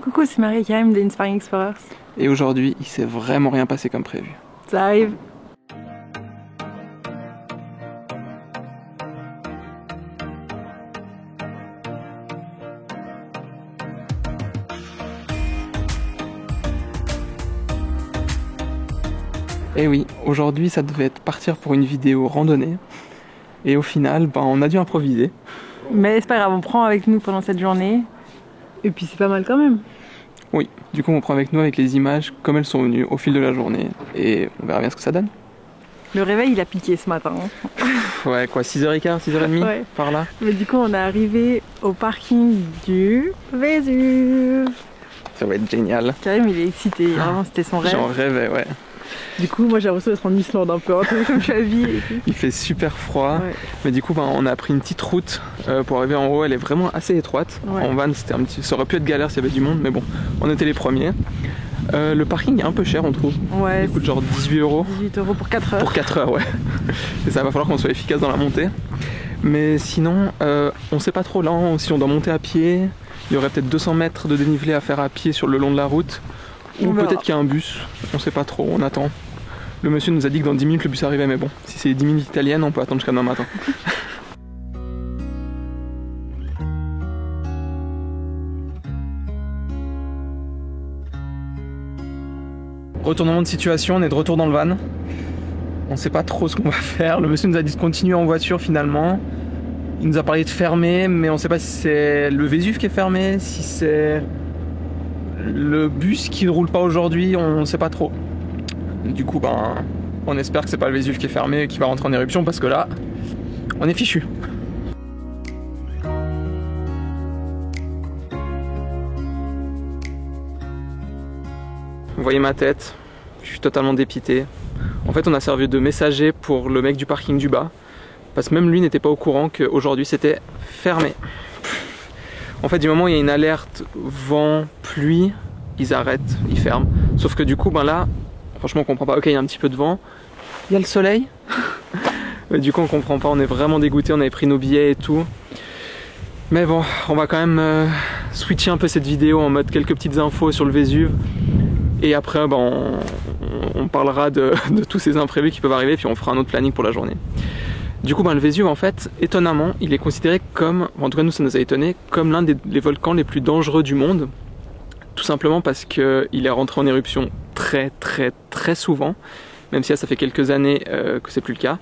Coucou, c'est Marie et Karim des Inspiring Explorers. Et aujourd'hui, il s'est vraiment rien passé comme prévu. Ça arrive. Et oui, aujourd'hui ça devait être partir pour une vidéo randonnée. Et au final, on a dû improviser. Mais c'est pas grave, on prend avec nous pendant cette journée. Et puis c'est pas mal quand même. Oui, du coup on prend avec nous avec les images comme elles sont venues au fil de la journée. Et on verra bien ce que ça donne. Le réveil il a piqué ce matin. Ouais, quoi, 6h15, 6h30 Ouais. par là. Mais du coup on est arrivé au parking du Vésuve. Ça va être génial. Karim il est excité, vraiment c'était son rêve. J'en rêvais, ouais. Du coup moi j'ai l'impression d'être en Islande un peu, hein, comme je suis habillée et tout. Il fait super froid. Ouais. Mais du coup on a pris une petite route pour arriver en haut. Elle est vraiment assez étroite. Ouais. En van ça aurait pu être galère s'il y avait du monde, mais bon, on était les premiers. Le parking est un peu cher on trouve. Ouais. Il coûte genre 18 €. 18 € pour 4 heures. Pour 4 heures, ouais. Et ça va falloir qu'on soit efficace dans la montée. Mais sinon, on sait pas trop là si on doit monter à pied. Il y aurait peut-être 200 mètres de dénivelé à faire à pied sur le long de la route. Ou peut-être qu'il y a un bus. On sait pas trop, on attend. Le monsieur nous a dit que dans 10 minutes le bus arrivait, mais bon, si c'est 10 minutes italiennes, on peut attendre jusqu'à demain matin. Retournement de situation, on est de retour dans le van. On sait pas trop ce qu'on va faire. Le monsieur nous a dit de continuer en voiture finalement. Il nous a parlé de fermer, mais on sait pas si c'est le Vésuve qui est fermé, si c'est le bus qui ne roule pas aujourd'hui, on sait pas trop. Du coup, on espère que c'est pas le Vésuve qui est fermé et qui va rentrer en éruption parce que là, on est fichu. Vous voyez ma tête, je suis totalement dépité. En fait, on a servi de messager pour le mec du parking du bas, parce que même lui n'était pas au courant qu'aujourd'hui c'était fermé. En fait, du moment où il y a une alerte vent, pluie, ils arrêtent, ils ferment. Sauf que du coup, là, franchement, on comprend pas. Ok, il y a un petit peu de vent, il y a le soleil. Mais du coup, on comprend pas, on est vraiment dégoûté. On avait pris nos billets et tout. Mais bon, on va quand même switcher un peu cette vidéo en mode quelques petites infos sur le Vésuve. Et après, on parlera de tous ces imprévus qui peuvent arriver, puis on fera un autre planning pour la journée. Du coup, le Vésuve, en fait, étonnamment, il est considéré comme, en tout cas nous ça nous a étonné, comme l'un des volcans les plus dangereux du monde. Tout simplement parce qu'il est rentré en éruption très souvent, même si là ça fait quelques années que c'est plus le cas.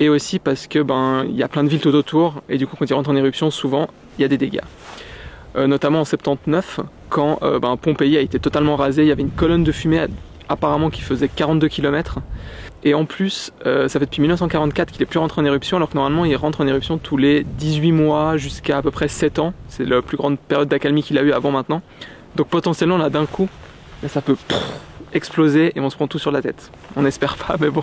Et aussi parce que il y a plein de villes tout autour, et du coup quand il rentre en éruption, souvent il y a des dégâts. Notamment en 79, quand Pompéi a été totalement rasé, il y avait une colonne de fumée apparemment qui faisait 42 km. Et en plus, ça fait depuis 1944 qu'il n'est plus rentré en éruption, alors que normalement il rentre en éruption tous les 18 mois jusqu'à à peu près 7 ans. C'est la plus grande période d'accalmie qu'il a eu avant maintenant. Donc potentiellement là d'un coup, ça peut exploser et on se prend tout sur la tête. On n'espère pas, mais bon.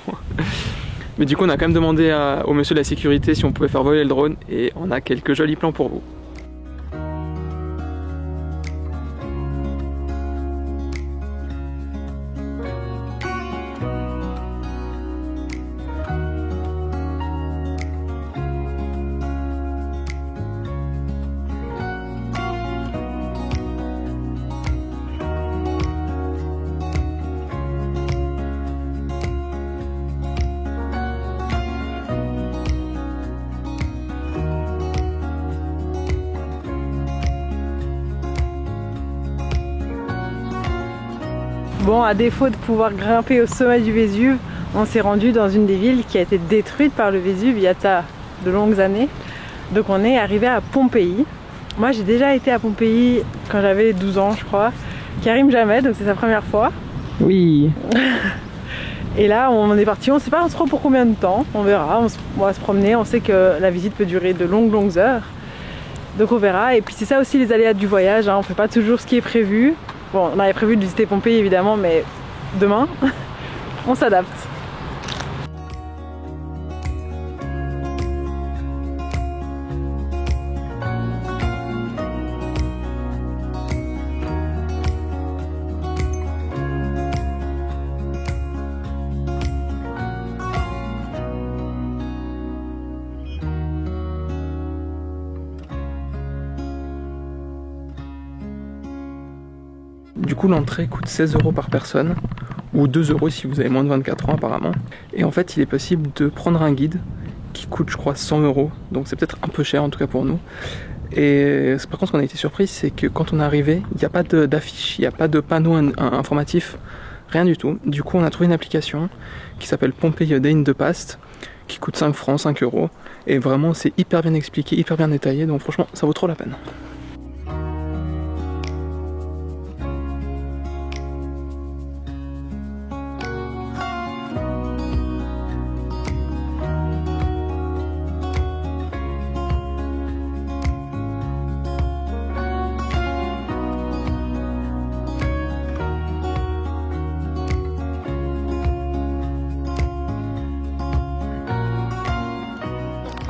Mais du coup on a quand même demandé au monsieur de la sécurité si on pouvait faire voler le drone et on a quelques jolis plans pour vous. Bon, à défaut de pouvoir grimper au sommet du Vésuve, on s'est rendu dans une des villes qui a été détruite par le Vésuve il y a de longues années. Donc on est arrivé à Pompéi. Moi j'ai déjà été à Pompéi quand j'avais 12 ans je crois. Karim jamais, donc c'est sa première fois. Oui. Et là on est parti, on sait pas trop pour combien de temps, on verra, on va se promener, on sait que la visite peut durer de longues heures. Donc on verra, et puis c'est ça aussi les aléas du voyage, on fait pas toujours ce qui est prévu. Bon, on avait prévu de visiter Pompéi évidemment, mais demain, on s'adapte. Du coup l'entrée coûte 16 € par personne, ou 2 € si vous avez moins de 24 ans apparemment. Et en fait il est possible de prendre un guide qui coûte je crois 100 €, donc c'est peut-être un peu cher en tout cas pour nous. Et par contre ce qu'on a été surpris, c'est que quand on est arrivé, il n'y a pas d'affiche, il n'y a pas de panneau informatif, rien du tout. Du coup on a trouvé une application qui s'appelle Pompeii Day in the Past, qui coûte 5 francs, 5 €, et vraiment c'est hyper bien expliqué, hyper bien détaillé, donc franchement ça vaut trop la peine.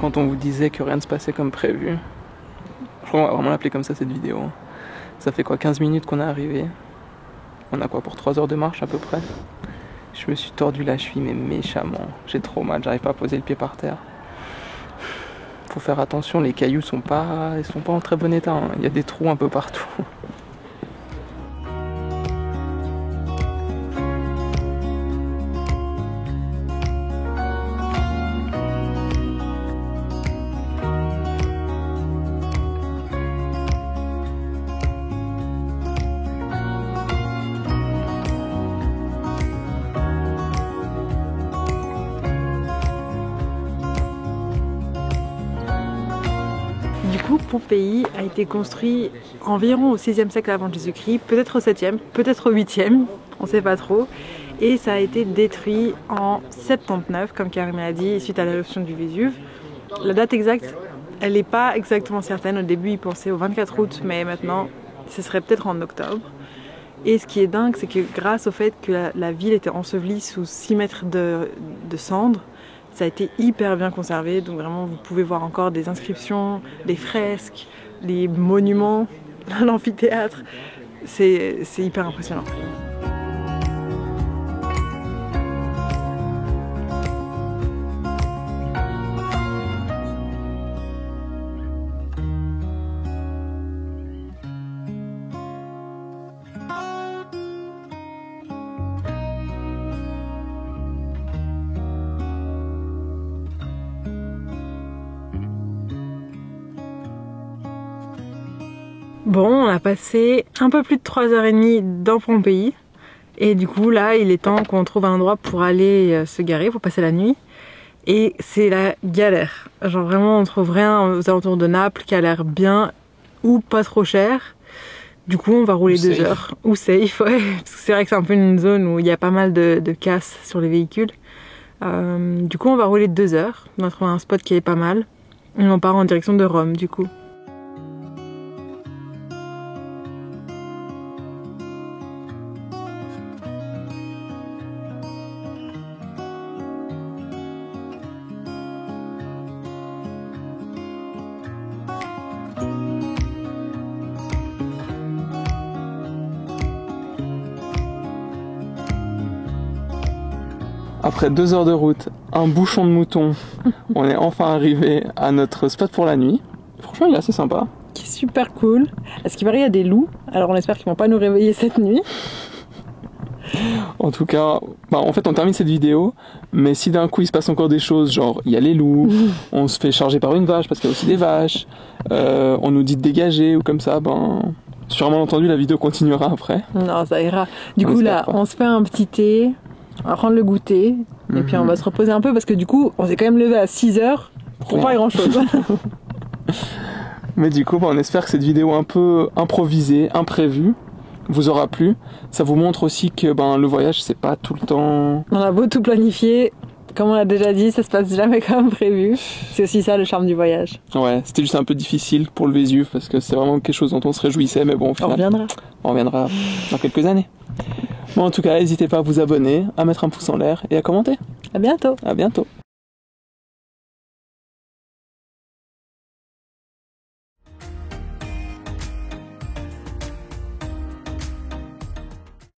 Quand on vous disait que rien ne se passait comme prévu, je crois qu'on va vraiment l'appeler comme ça cette vidéo. Ça fait quoi, 15 minutes qu'on est arrivé. On a quoi pour 3 heures de marche à peu près. Je me suis tordu la cheville mais méchamment. J'ai trop mal, j'arrive pas à poser le pied par terre. Faut faire attention, les cailloux sont pas en très bon état, hein. Il y a des trous un peu partout. Du coup, Pompéi a été construit environ au 6e siècle avant Jésus-Christ, peut-être au 7e, peut-être au 8e, on ne sait pas trop. Et ça a été détruit en 79, comme Karim a dit, suite à l'éruption du Vésuve. La date exacte, elle n'est pas exactement certaine. Au début, ils pensaient au 24 août, mais maintenant, ce serait peut-être en octobre. Et ce qui est dingue, c'est que grâce au fait que la ville était ensevelie sous 6 mètres de cendres, ça a été hyper bien conservé, donc vraiment vous pouvez voir encore des inscriptions, des fresques, les monuments, l'amphithéâtre. C'est hyper impressionnant. Bon, on a passé un peu plus de 3h30 dans Pompéi. Et du coup, là, il est temps qu'on trouve un endroit pour aller se garer, pour passer la nuit. Et c'est la galère. Genre vraiment, on trouve rien aux alentours de Naples qui a l'air bien ou pas trop cher. Du coup, on va rouler 2 heures. Ou safe, ouais. Parce que c'est vrai que c'est un peu une zone où il y a pas mal de casse sur les véhicules. Du coup, on va rouler 2 heures. On a trouvé un spot qui est pas mal. Et on part en direction de Rome, du coup. Après 2 heures de route, un bouchon de mouton, on est enfin arrivé à notre spot pour la nuit. Franchement, il est assez sympa. Qui est super cool. À ce qui paraît, il y a des loups. Alors on espère qu'ils vont pas nous réveiller cette nuit. En tout cas, en fait on termine cette vidéo, mais si d'un coup il se passe encore des choses, genre il y a les loups, on se fait charger par une vache parce qu'il y a aussi des vaches, on nous dit de dégager ou comme ça, sûrement entendu la vidéo continuera après. Non, ça ira. Du coup là, on se fait un petit thé, on va prendre le goûter, et puis on va se reposer un peu parce que du coup on s'est quand même levé à 6h pour pas grand chose. Mais du coup, on espère que cette vidéo un peu improvisée, imprévue, vous aura plu. Ça vous montre aussi que le voyage, c'est pas tout le temps... On a beau tout planifier, comme on l'a déjà dit, ça se passe jamais comme prévu. C'est aussi ça le charme du voyage. Ouais, c'était juste un peu difficile pour le Vésuve parce que c'est vraiment quelque chose dont on se réjouissait, mais bon, au final, on reviendra dans quelques années. Bon, en tout cas, n'hésitez pas à vous abonner, à mettre un pouce en l'air et à commenter. À bientôt. À bientôt.